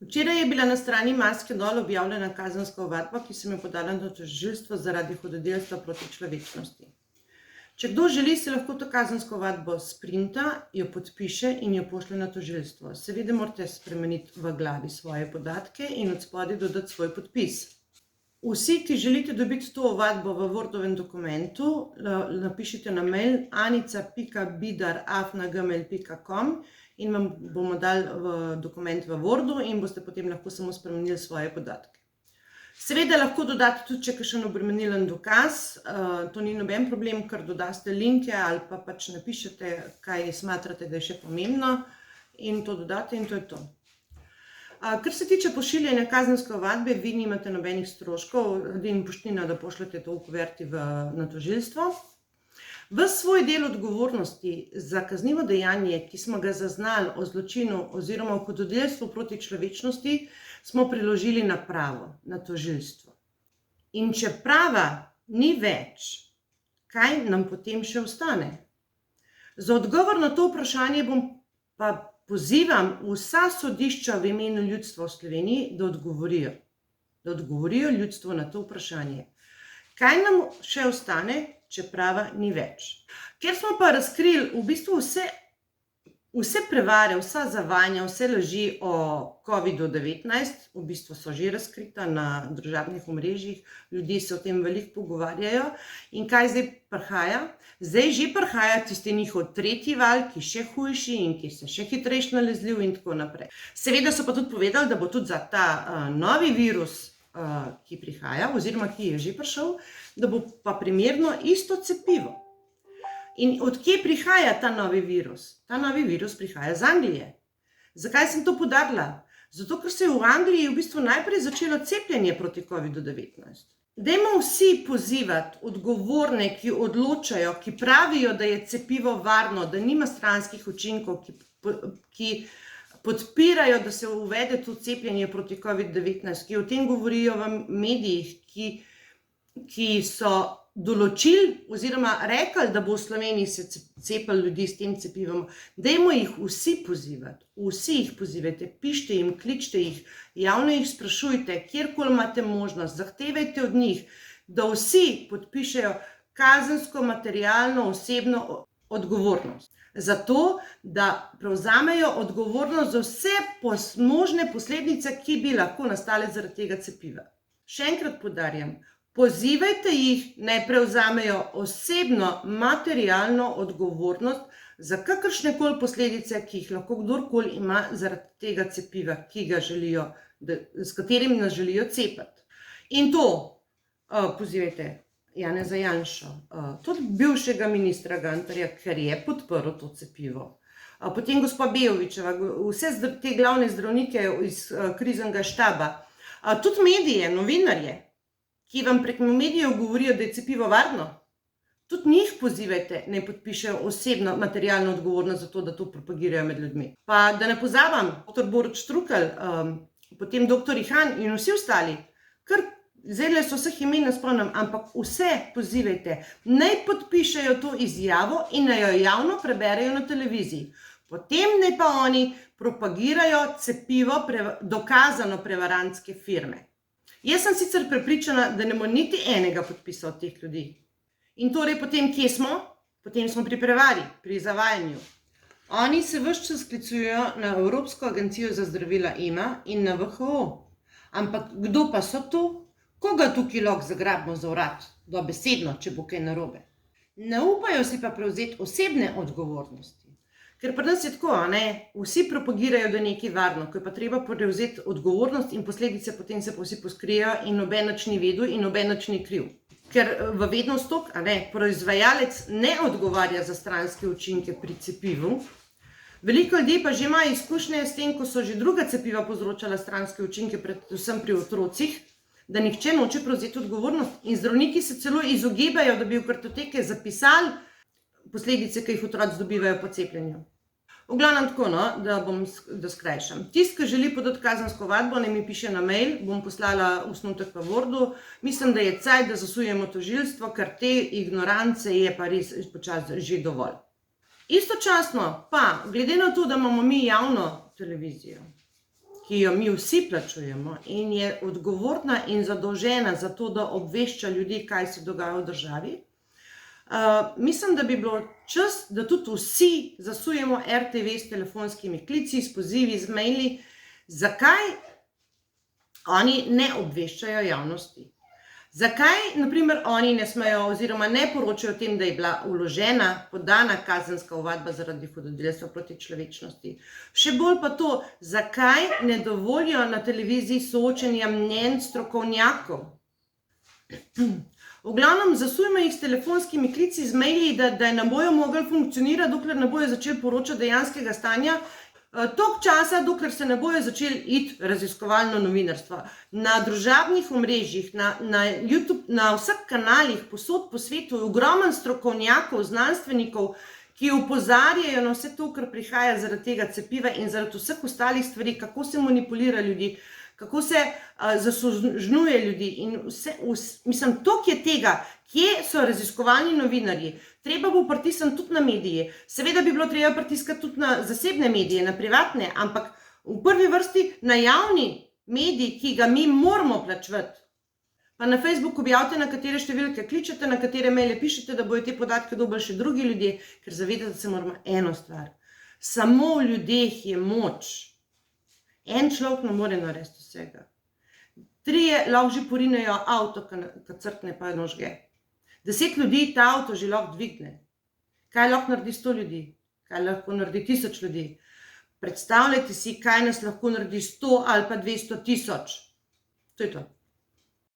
Včeraj je bila na strani Maske dol objavljena kazenska ovadba, ki sem jo podala na tožilstvo zaradi hudodelstva proti človečnosti. Če kdo želi, si lahko to kazensko ovadbo sprinta, jo podpiše in jo pošlje na tožilstvo. Seveda morate spremeniti v glavi svoje podatke in od spodaj dodati svoj podpis. Vsi, ki želite dobiti to ovadbo v Wordovem dokumentu, napišite na mail anica.bidar@gmail.com in vam bomo dali dokument v Wordu in boste potem lahko samo spremenili svoje podatke. Seveda lahko dodate tudi še kakšen obremenilen dokaz, to ni noben problem, ker dodaste linke ali pa pač napišete, kaj smatrate, da je še pomembno in to dodate in to je to. Kar se tiče pošiljanja kazenske ovadbe, vi nimate nobenih stroškov, edino poština, da pošljete to v kuverti na tožilstvo. V svoj del odgovornosti za kaznivo dejanje, ki smo ga zaznali o zločinu oziroma o hudodelstvu proti človečnosti, smo priložili na pravo, na tožilstvo. In če prava ni več, kaj nam potem še ostane? Za odgovor na to vprašanje pa pozivam vsa sodišča v imenu ljudstva v Sloveniji, da odgovorijo ljudstvu na to vprašanje. Kaj nam še ostane, če prava ni več? Ker smo pa razkrili v bistvu vse prevare, vsa zavajanja, vse laži o COVID-19, v bistvu so že razkrita na družabnih omrežjih, ljudje se o tem veliko pogovarjajo. In kaj zdaj prihaja? Zdaj že prihaja tisti njihov tretji val, ki je še hujši in ki se še hitrejše nalezljiv in tako naprej. Seveda so pa tudi povedali, da bo tudi za ta novi virus, ki prihaja oziroma ki je že prišel, da bo pa primerno isto cepivo. In od kje prihaja ta novi virus? Ta novi virus prihaja iz Anglije. Zakaj sem to poudarila? Zato, ker se je v Angliji v bistvu najprej začelo cepljenje proti COVID-19. Dajmo vsi pozivati odgovorne, ki odločajo, ki pravijo, da je cepivo varno, da nima stranskih učinkov, ki podpirajo, da se uvede to cepljenje proti COVID-19, ki o tem govorijo v medijih, ki so določili oziroma rekli, da bo v Sloveniji se cepili ljudi s tem cepivom. Dajmo jih vsi pozivati, vsi jih pozivajte, pišite jim, kličite jih, javno jih sprašujte, kjerkoli imate možnost, zahtevajte od njih, da vsi podpišejo kazensko, materialno, osebno odgovornost. Zato, da prevzamejo odgovornost za vse možne posledice, ki bi lahko nastale zaradi tega cepiva. Še enkrat poudarjam, pozivajte jih, naj prevzamejo osebno materialno odgovornost za kakršnekoli posledice, ki jih lahko kdorkoli ima zaradi tega cepiva, s katerim nas želijo cepiti. In to pozivajte Janeza Janšo, tudi bivšega ministra Gantarja, ker je podprl to cepivo. Potem gospa Bejovićeva, vse te glavne zdravnike iz kriznega štaba, tudi medije, novinarje, ki vam prek medijev govorijo, da je cepivo varno. Tudi njih pozivajte, naj podpišejo osebno materialno odgovornost za to, da to propagirajo med ljudmi. Pa da ne pozabam, dr. Borut Štrukelj, potem dr. Ihan in vsi ostali, ker zdaj so vseh imen ne spomnim, ampak vse pozivajte, naj podpišejo to izjavo in naj jo javno preberejo na televiziji. Potem naj pa oni propagirajo cepivo dokazano prevarantske firme. Jaz sem sicer prepričana, da ne bo niti enega podpisa od teh ljudi. In torej potem kje smo? Potem smo pri prevari, pri zavajanju. Oni se ves čas sklicujejo na Evropsko agencijo za zdravila EMA in na WHO. Ampak kdo pa so to? Koga tukaj lahko zagrabimo za vrat? Dobesedno, če bo kaj narobe. Ne upajo si pa prevzeti osebne odgovornosti. Ker pri nas je tako, vsi propagirajo, da je nekaj varno, ko je pa treba prevzeti odgovornost in posledice potem se pa vsi poskrijejo in noben nič ni vedel in noben nič ni kriv. Ker v vednost tok, proizvajalec ne odgovarja za stranske učinke pri cepivu. Veliko ljudi pa že ima izkušnje s tem, ko so že druga cepiva povzročala stranske učinke, predvsem pri otrocih, da nihče noče prevzeti odgovornost in zdravniki se celo izogibajo, da bi v kartoteke zapisali posledice, ki jih otroci dobivajo po cepljenju. V glavnem tako, da skrajšam. Tisti, ki želi podati kazensko ovadbo, naj mi piše na mail, bom poslala osnutek v Wordu. Mislim, da je cajt, da zasujemo tožilstvo, ker te ignorance je pa res počasi že dovolj. Istočasno pa, glede na to, da imamo mi javno televizijo, ki jo mi vsi plačujemo in je odgovorna in zadolžena za to, da obvešča ljudi, kaj se dogaja v državi, mislim, da bi bilo čas, da tudi vsi zasujemo RTV s telefonskimi klici, s pozivi, z maili, zakaj oni ne obveščajo javnosti. Zakaj, na primer, oni ne smejo oziroma ne poročajo o tem, da je bila vložena, podana kazenska ovadba zaradi hudodelstva proti človečnosti? Še bolj pa to, zakaj ne dovolijo na televiziji soočenja mnenj strokovnjakov? V glavnem, zasujmo jih s telefonskimi klici, z maili, da ne bojo mogli funkcionirati, dokler ne bojo začeli poročati dejanskega stanja, toliko časa, dokler se ne bojo začeli iti raziskovalno novinarstvo. Na družabnih omrežjih, na YouTube, na vseh kanalih, povsod po svetu je ogromno strokovnjakov, znanstvenikov, ki opozarjajo na vse to, kar prihaja zaradi tega cepiva in zaradi vseh ostalih stvari, kako se manipulira ljudi, kako se zasužnjuje ljudi in mislim, toliko je tega, kje so raziskovalni novinarji. Treba bo pritisniti tudi na medije. Seveda bi bilo treba pritiskati tudi na zasebne medije, na privatne, ampak v prvi vrsti na javni medij, ki ga mi moramo plačevati. Pa na Facebooku objavite, na katere številke kličete, na katere maile pišete, da bojo te podatke dobili še drugi ljudje, ker zavedati se moramo eno stvar. Samo v ljudeh je moč. En človek ne more narediti vsega. 3 lahko že porinejo avto, ki crkne pa nožge. 10 ljudi ta avto že lahko dvigne. Kaj lahko naredi 100 ljudi? Kaj lahko naredi 1000 ljudi? Predstavljajte si, kaj nas lahko naredi 100 ali pa 200 000. To je to.